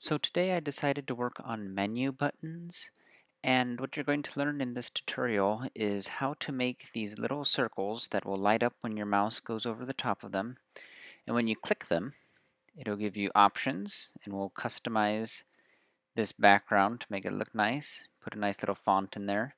So today I decided to work on menu buttons, and what you're going to learn in this tutorial is how to make these little circles that will light up when your mouse goes over the top of them. And when you click them, it'll give you options, and we'll customize this background to make it look nice. Put a nice little font in there.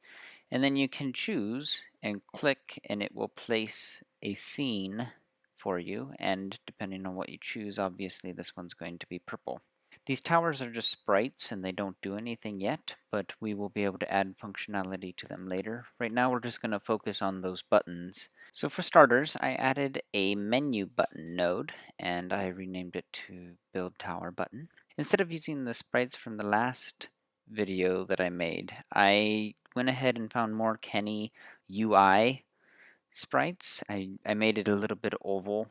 And then you can choose and click, and it will place a scene for you. And depending on what you choose, obviously this one's going to be purple. These towers are just sprites and they don't do anything yet, but we will be able to add functionality to them later. Right now we're just going to focus on those buttons. So for starters, I added a menu button node and I renamed it to build tower button. Instead of using the sprites from the last video that I made, I went ahead and found more Kenny UI sprites. I made it a little bit oval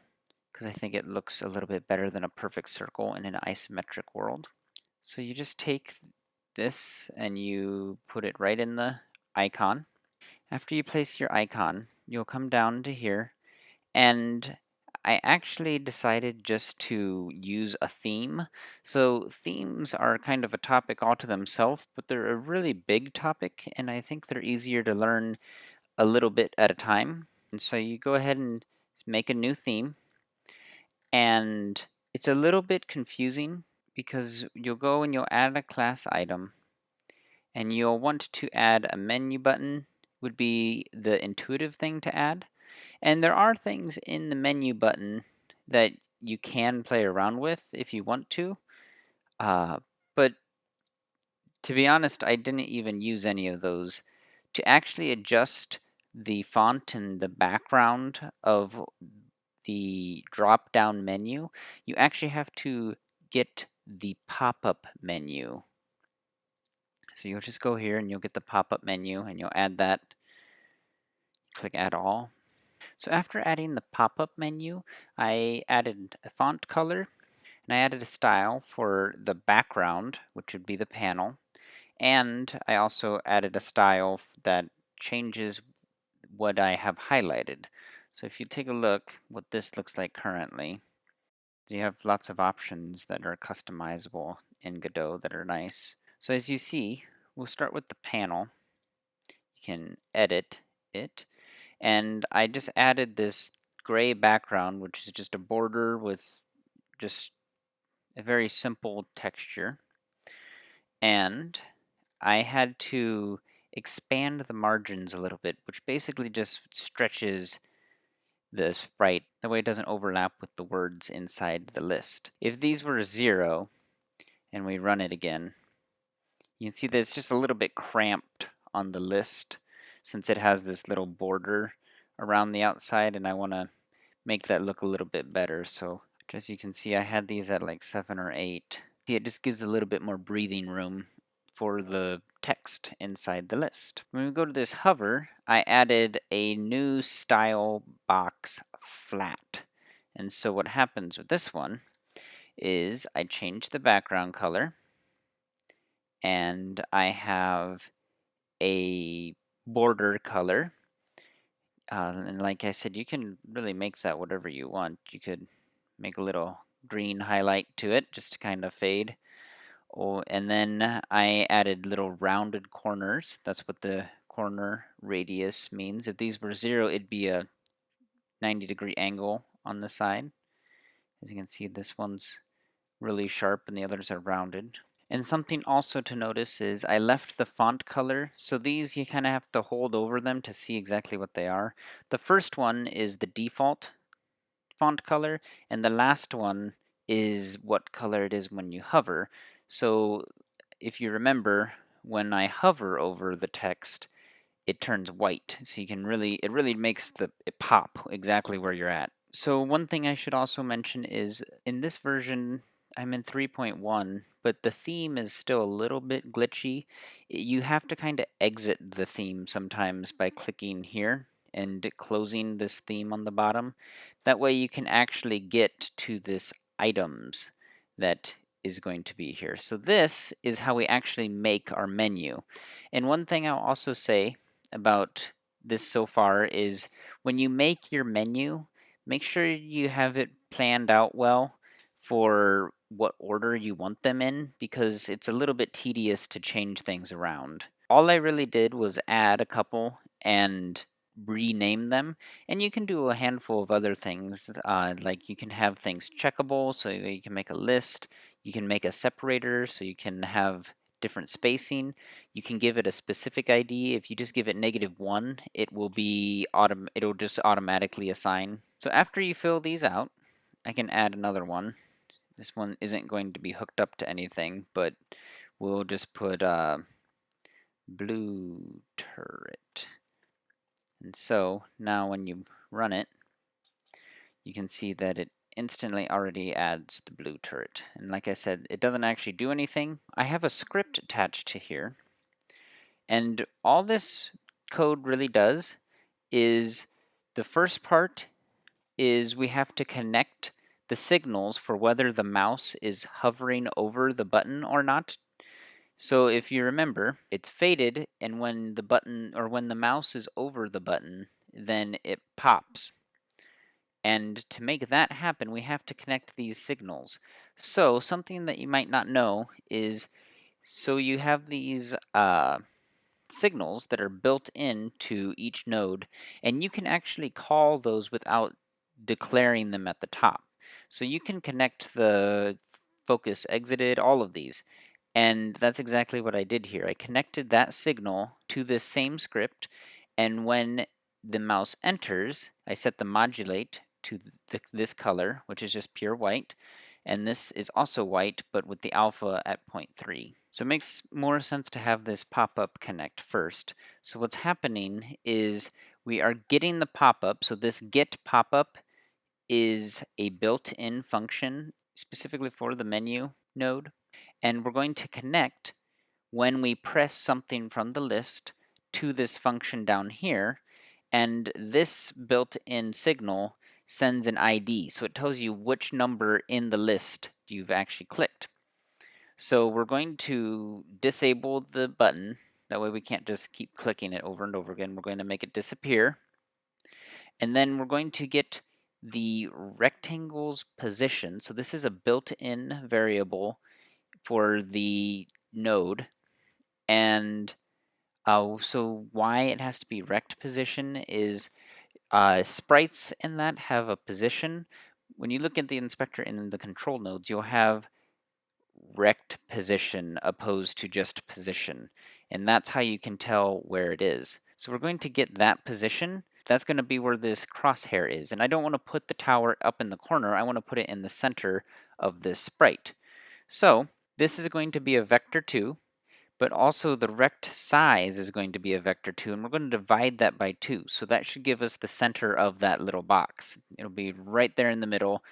because I think it looks a little bit better than a perfect circle in an isometric world. So you just take this and you put it right in the icon. After you place your icon, you'll come down to here, and I actually decided just to use a theme. So themes are kind of a topic all to themselves, but they're a really big topic, and I think they're easier to learn a little bit at a time. And so you go ahead and make a new theme, and it's a little bit confusing because you'll go and you'll add a class item, and you'll want to add a menu button would be the intuitive thing to add. And there are things in the menu button that you can play around with if you want to. But to be honest, I didn't even use any of those. To actually adjust the font and the background of the drop down menu, you actually have to get the pop-up menu. So you'll just go here and you'll get the pop-up menu and you'll add that. Click Add All. So after adding the pop-up menu, I added a font color and I added a style for the background, which would be the panel. And I also added a style that changes what I have highlighted. So if you take a look what this looks like currently, you have lots of options that are customizable in Godot that are nice. So as you see, we'll start with the panel. You can edit it. And I just added this gray background, which is just a border with just a very simple texture. And I had to expand the margins a little bit, which basically just stretches the sprite. That way it doesn't overlap with the words inside the list. If these were 0 and we run it again, you can see that it's just a little bit cramped on the list since it has this little border around the outside, and I want to make that look a little bit better. So as you can see, I had these at like 7 or 8. See, it just gives a little bit more breathing room for the text inside the list. When we go to this hover, I added a new style box flat. And so what happens with this one is I change the background color, and I have a border color. And like I said, you can really make that whatever you want. You could make a little green highlight to it just to kind of fade. Oh, and then I added little rounded corners. That's what the corner radius means. If these were 0, it'd be a 90-degree angle on the side. As you can see, this one's really sharp and the others are rounded. And something also to notice is I left the font color. So these you kind of have to hold over them to see exactly what they are. The first one is the default font color, and the last one is what color it is when you hover. So if you remember, when I hover over the text, it turns white. So you can it really makes it pop exactly where you're at. So one thing I should also mention is in this version, I'm in 3.1, but the theme is still a little bit glitchy. You have to kind of exit the theme sometimes by clicking here and closing this theme on the bottom. That way you can actually get to this items that is going to be here. So this is how we actually make our menu. And one thing I'll also say about this so far is when you make your menu, make sure you have it planned out well for what order you want them in because it's a little bit tedious to change things around. All I really did was add a couple and rename them, and you can do a handful of other things. Like you can have things checkable, so that you can make a list. You can make a separator, so you can have different spacing. You can give it a specific ID. If you just give it -1, it will be it'll just automatically assign. So after you fill these out, I can add another one. This one isn't going to be hooked up to anything, but we'll just put blue turret. And so now when you run it, you can see that it instantly already adds the blue turret. And like I said, it doesn't actually do anything. I have a script attached to here, and all this code really does is the first part is we have to connect the signals for whether the mouse is hovering over the button or not. So if you remember, it's faded, and when the button or when the mouse is over the button, then it pops. And to make that happen, we have to connect these signals. So something that you might not know is, so you have these signals that are built into each node, and you can actually call those without declaring them at the top. So you can connect the focus exited, all of these. And that's exactly what I did here. I connected that signal to this same script, and when the mouse enters, I set the modulate to this color, which is just pure white, and this is also white, but with the alpha at 0.3. So it makes more sense to have this pop-up connect first. So what's happening is we are getting the pop-up, so this get pop-up is a built-in function specifically for the menu node, and we're going to connect when we press something from the list to this function down here, and this built-in signal sends an ID, so it tells you which number in the list you've actually clicked. So we're going to disable the button, that way we can't just keep clicking it over and over again. We're going to make it disappear, and then we're going to get the rectangle's position. So this is a built-in variable for the node, and so why it has to be rect position is sprites in that have a position. When you look at the inspector in the control nodes, you'll have rect position opposed to just position, and that's how you can tell where it is. So we're going to get that position. That's going to be where this crosshair is, and I don't want to put the tower up in the corner. I want to put it in the center of this sprite. So this is going to be a vector 2, but also the rect size is going to be a vector 2, and we're going to divide that by 2. So that should give us the center of that little box. It'll be right there in the middle.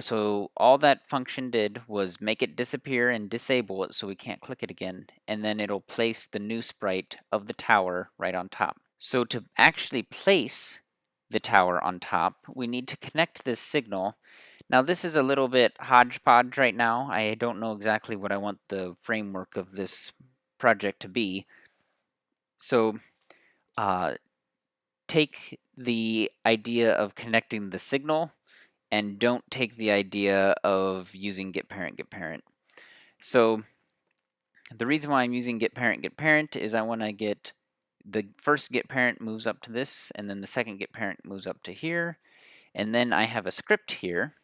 So all that function did was make it disappear and disable it so we can't click it again, and then it'll place the new sprite of the tower right on top. So to actually place the tower on top, we need to connect this signal. Now this is a little bit hodgepodge right now. I don't know exactly what I want the framework of this project to be. So take the idea of connecting the signal and don't take the idea of using getParent. So the reason why I'm using getParent is I want to get the first getParent moves up to this, and then the second getParent moves up to here, and then I have a script here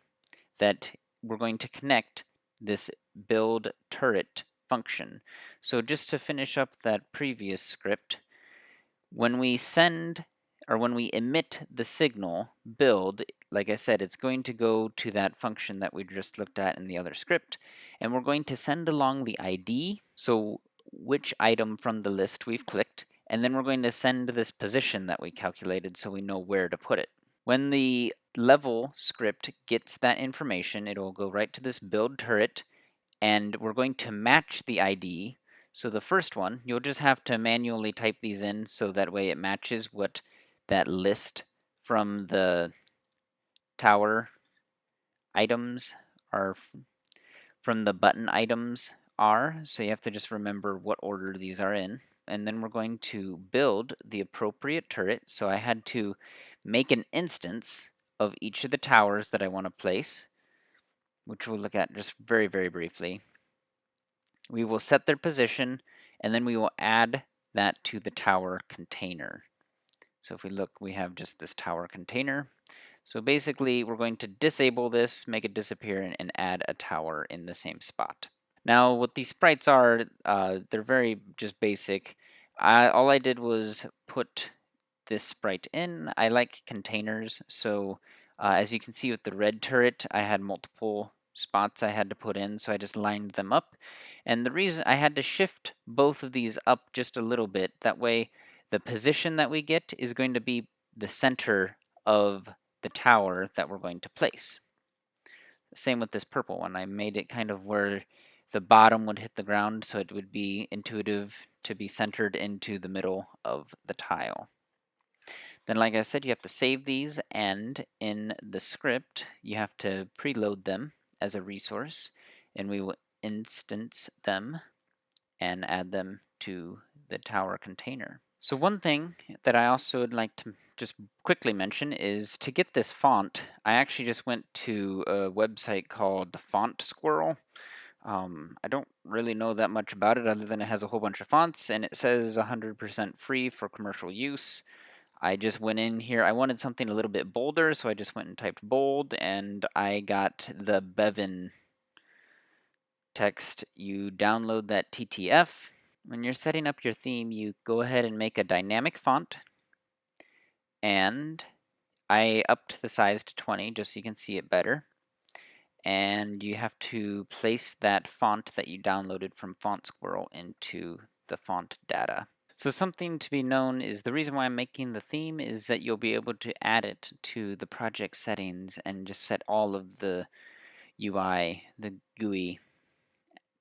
that we're going to connect this build turret function. So just to finish up that previous script, when we send or when we emit the signal build, like I said, it's going to go to that function that we just looked at in the other script, and we're going to send along the ID, so which item from the list we've clicked, and then we're going to send this position that we calculated so we know where to put it. When the level script gets that information, it'll go right to this build turret, and we're going to match the ID. So the first one, you'll just have to manually type these in so that way it matches what that list from the tower items are, from the button items are. So you have to just remember what order these are in. And then we're going to build the appropriate turret. So I had to make an instance of each of the towers that I want to place. which we'll look at just very, very briefly. We will set their position, and then we will add that to the tower container. So if we look, we have just this tower container. So basically, we're going to disable this, make it disappear, and add a tower in the same spot. Now, what these sprites are, they're very just basic. All I did was put this sprite in. I like containers, so as you can see with the red turret, I had multiple spots I had to put in, so I just lined them up. And the reason I had to shift both of these up just a little bit, that way the position that we get is going to be the center of the tower that we're going to place. Same with this purple one. I made it kind of where the bottom would hit the ground, so it would be intuitive to be centered into the middle of the tile. Then, like I said, you have to save these, and in the script, you have to preload them as a resource, and we will instance them and add them to the tower container. So one thing that I also would like to just quickly mention is to get this font, I actually just went to a website called FontSquirrel. I don't really know that much about it other than it has a whole bunch of fonts and it says 100% free for commercial use. I just went in here, I wanted something a little bit bolder, so I just went and typed bold and I got the Bevan text. You download that TTF. When you're setting up your theme, you go ahead and make a dynamic font, and I upped the size to 20 just so you can see it better. And you have to place that font that you downloaded from FontSquirrel into the font data. So something to be known is the reason why I'm making the theme is that you'll be able to add it to the project settings and just set all of the UI, the GUI,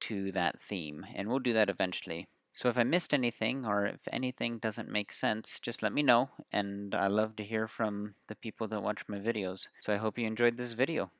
to that theme, and we'll do that eventually. So if I missed anything or if anything doesn't make sense, just let me know, and I love to hear from the people that watch my videos. So I hope you enjoyed this video.